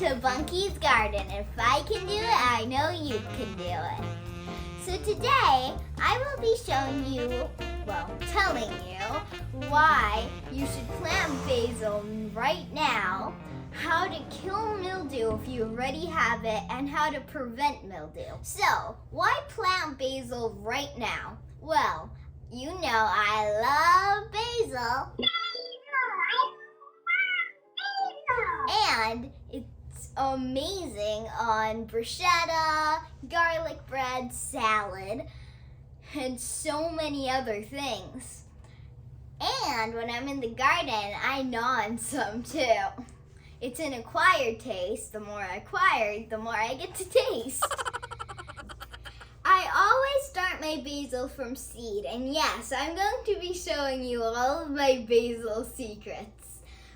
to Bunkie's Garden. If I can do it, I know you can do it. So today, I will be showing you, telling you why you should plant basil right now, how to kill mildew if you already have it, and how to prevent mildew. So, why plant basil right now? Well, you know I love basil. And it's amazing on bruschetta, garlic bread, salad, and so many other things. And when I'm in the garden, I gnaw on some too. It's an acquired taste. The more I acquire, the more I get to taste. I always start my basil from seed, and yes, I'm going to be showing you all of my basil secrets.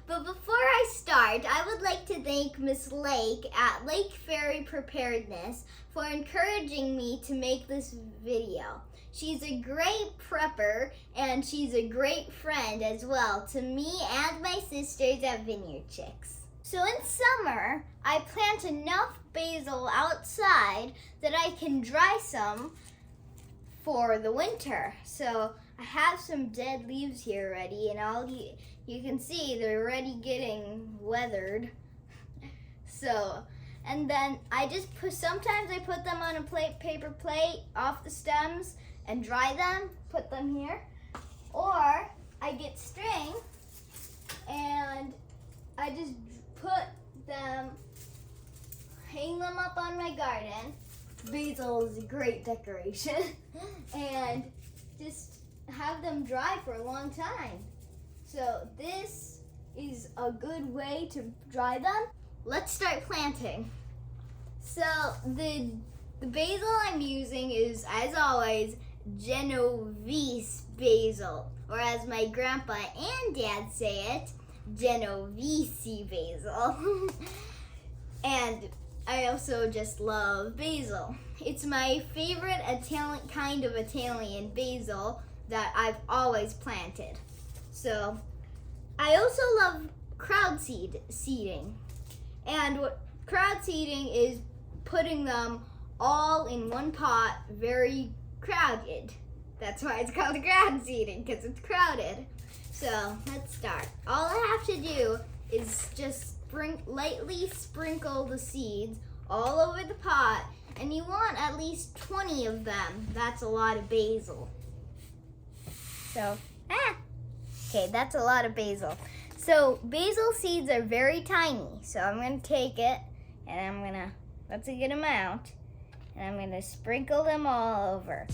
But before I start, I would like to thank Miss Lake at Lake Fairy Preparedness for encouraging me to make this video. She's a great prepper, and she's a great friend as well to me and my sisters at Vineyard Chicks. So in summer, I plant enough basil outside that I can dry some for the winter. So I have some dead leaves here already, and you can see they're already getting weathered. So, and then sometimes I put them on a paper plate off the stems and dry them, put them here. Or I get string and I just hang them up on my garden. Basil is a great decoration. And just have them dry for a long time. So this is a good way to dry them. Let's start planting. So the basil I'm using is, as always, Genovese basil, or as my grandpa and dad say it, Genovese basil. And I also just love basil. It's my favorite kind of Italian basil that I've always planted. So, I also love crowd seeding. And what crowd seeding is putting them all in one pot, very crowded. That's why it's called crowd seeding, because it's crowded. So, let's start. All I have to do is just lightly sprinkle the seeds all over the pot, and you want at least 20 of them. That's a lot of basil. So, okay, that's a lot of basil. So basil seeds are very tiny. So I'm going to take it and that's a good amount, and I'm going to sprinkle them all over.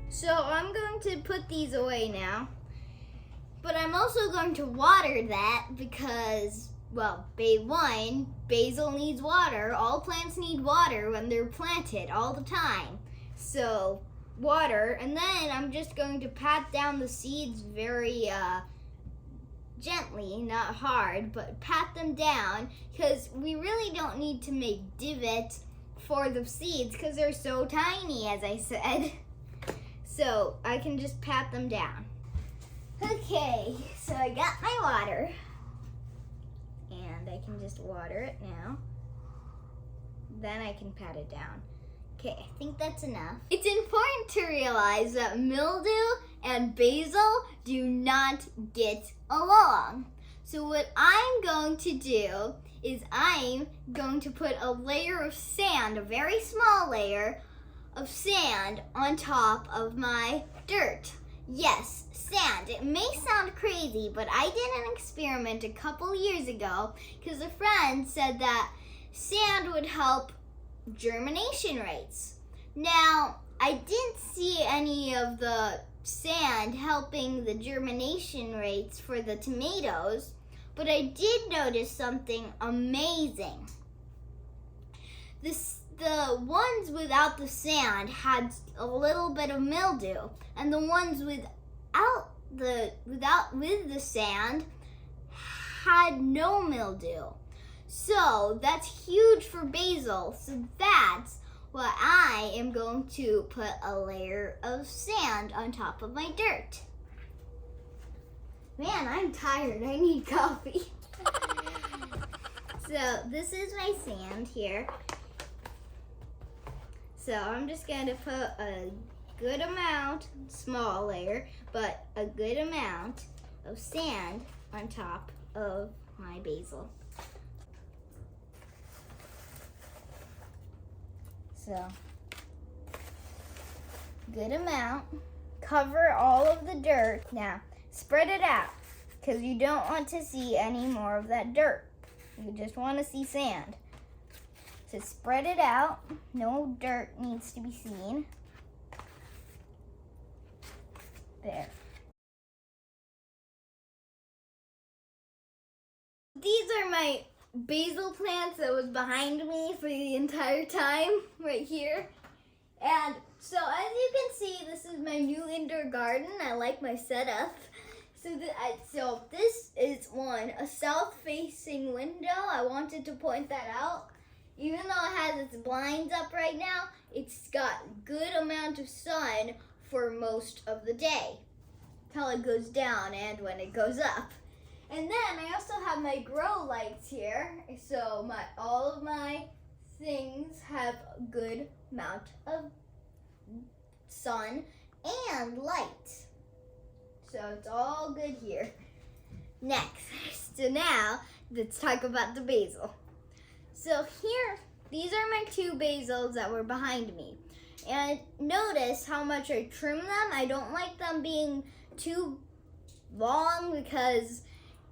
So I'm going to put these away now. But I'm also going to water that because, basil needs water. All plants need water when they're planted all the time. So, water, and then I'm just going to pat down the seeds very gently, not hard, but pat them down, because we really don't need to make divots for the seeds because they're so tiny, as I said. So, I can just pat them down. Okay, so I got my water. And I can just water it now. Then I can pat it down. Okay, I think that's enough. It's important to realize that mildew and basil do not get along. So what I'm going to do is I'm going to put a layer of sand, a very small layer of sand on top of my dirt. Yes, sand. It may sound crazy, but I did an experiment a couple years ago because a friend said that sand would help germination rates. Now, I didn't see any of the sand helping the germination rates for the tomatoes, but I did notice something amazing. The ones without the sand had a little bit of mildew, and the ones with the sand had no mildew. So that's huge for basil. So that's what I I am going to put a layer of sand on top of my dirt. Man, I'm tired. I need coffee. So this is my sand here. So I'm just going to put a good amount, small layer, but a good amount of sand on top of my basil. So, good amount. Cover all of the dirt. Now, spread it out because you don't want to see any more of that dirt. You just want to see sand. So spread it out. No dirt needs to be seen. There. These are my basil plants that was behind me for the entire time, right here. And so as you can see, this is my new indoor garden. I like my setup. So this is a south-facing window. I wanted to point that out. Even though it has its blinds up right now, it's got good amount of sun for most of the day, till it goes down and when it goes up. And then I also have my grow lights here, so all of my things have a good amount of sun and light. So it's all good here. Next, so now let's talk about the basil. So here, these are my 2 basils that were behind me. And notice how much I trim them. I don't like them being too long because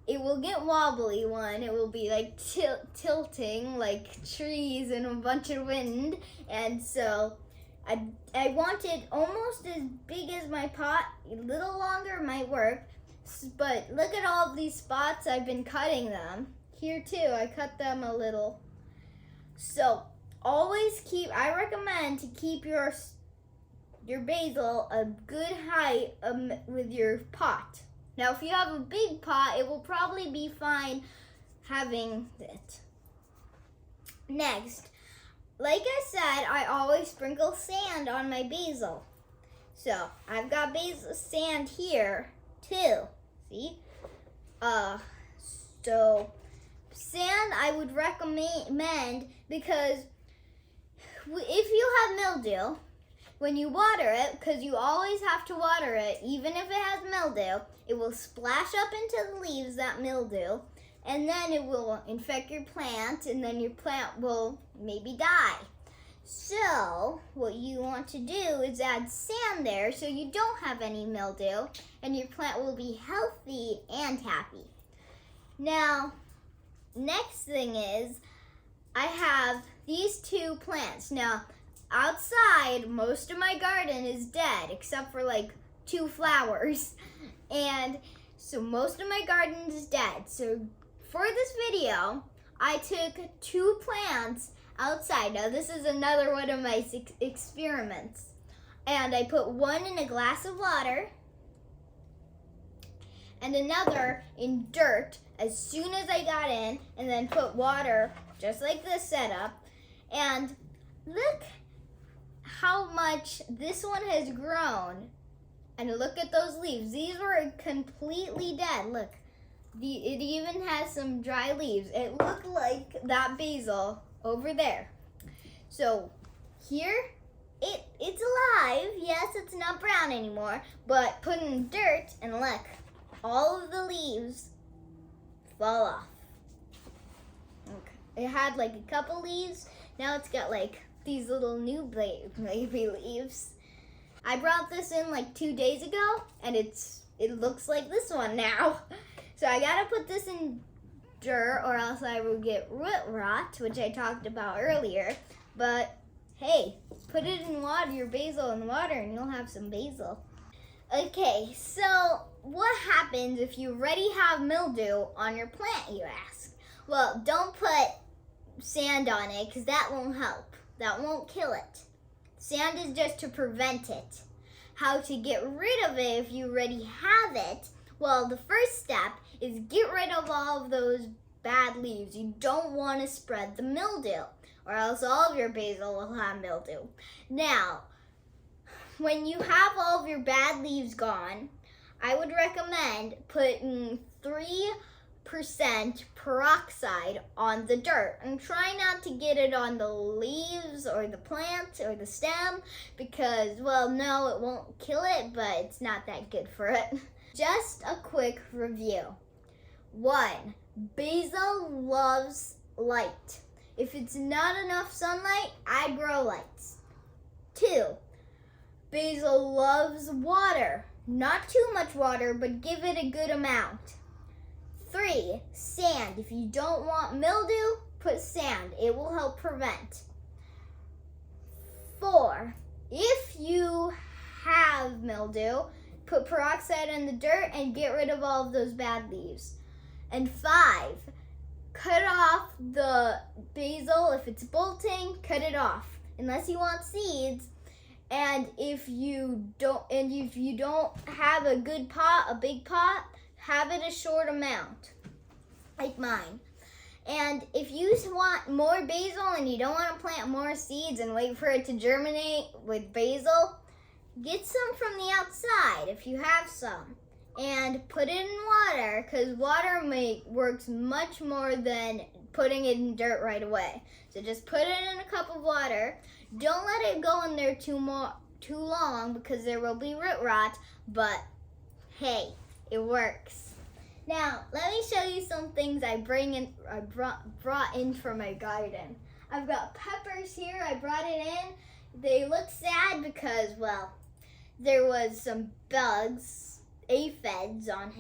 it will get wobbly one. It will be like tilting like trees in a bunch of wind. And so I want it almost as big as my pot. A little longer might work. But look at all of these spots. I've been cutting them. Here too, I cut them a little. So I recommend to keep your basil a good height with your pot. Now, if you have a big pot, it will probably be fine having it. Next, like I said, I always sprinkle sand on my basil. So I've got basil sand here too. See? So sand I would recommend because if you have mildew, when you water it, because you always have to water it, even if it has mildew, it will splash up into the leaves, that mildew, and then it will infect your plant, and then your plant will maybe die. So what you want to do is add sand there so you don't have any mildew, and your plant will be healthy and happy. Now, next thing is, I have these 2 plants. Now, outside, most of my garden is dead, except for like 2 flowers. And so most of my garden is dead. So for this video, I took 2 plants outside. Now this is another one of my experiments. And I put one in a glass of water and another in dirt as soon as I got in, and then put water just like this setup. And look how much this one has grown. And look at those leaves. These were completely dead. Look, it even has some dry leaves. It looked like that basil over there. So here, it's alive. Yes, it's not brown anymore, but put in dirt and look, all of the leaves fall off. Okay. It had like a couple leaves. Now it's got like these little new baby leaves. I brought this in like 2 days ago, and it looks like this one now. So I gotta put this in dirt or else I will get root rot, which I talked about earlier. But hey, put it in water, your basil in water, and you'll have some basil. Okay, so what happens if you already have mildew on your plant, you ask? Well, don't put sand on it because that won't help. That won't kill it. Sand is just to prevent it. How to get rid of it if you already have it? Well, the first step is get rid of all of those bad leaves. You don't want to spread the mildew, or else all of your basil will have mildew. Now, when you have all of your bad leaves gone, I would recommend putting 3% peroxide on the dirt, and try not to get it on the leaves or the plant or the stem because, well, no, it won't kill it, but it's not that good for it. Just a quick review. 1. Basil loves light. If it's not enough sunlight, add grow lights. 2. Basil loves water. Not too much water, but give it a good amount. 3. Sand. If you don't want mildew, put sand. It will help prevent. 4. If you have mildew, put peroxide in the dirt and get rid of all of those bad leaves. And 5. Cut off the basil. If it's bolting, cut it off. Unless you want seeds. And if you don't have a good pot, a big pot, have it a short amount, like mine. And if you want more basil and you don't want to plant more seeds and wait for it to germinate with basil, get some from the outside if you have some. And put it in water, because water works much more than putting it in dirt right away. So just put it in a cup of water. Don't let it go in there too long because there will be root rot, but hey, it works. Now, let me show you some things I brought in for my garden. I've got peppers here. I brought it in. They look sad because, well, there was some bugs, aphids on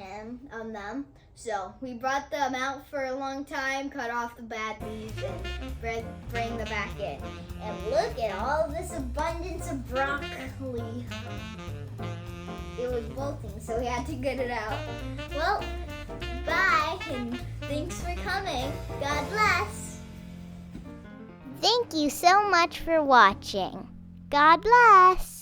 them. So we brought them out for a long time, cut off the bad leaves, and bring them back in. And look at all this abundance of broccoli. It was bolting, so we had to get it out. Well, bye, and thanks for coming. God bless. Thank you so much for watching. God bless.